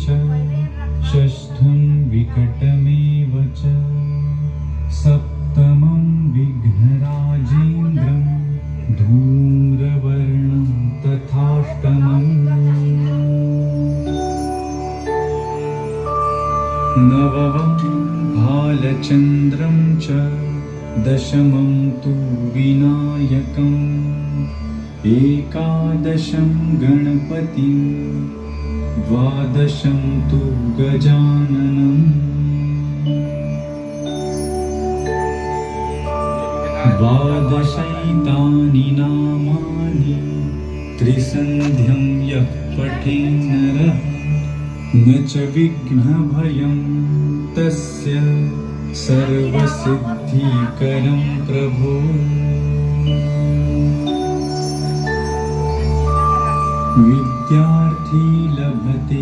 च षष्ठं विकटमेव च सप्तमं विघ्नराजेन्द्रं धूम्रवर्णं तथाष्टमम् नवमं भालचन्द्रं च दशमं तु विनायकम् एकादशं गणपतिं द्वादशं तु गजाननम् द्वादशैतानि नामानि त्रिसन्ध्यं यः पठेन्नरः न च विघ्नभयं तस्य सर्वसिद्धिकरं प्रभो विद्या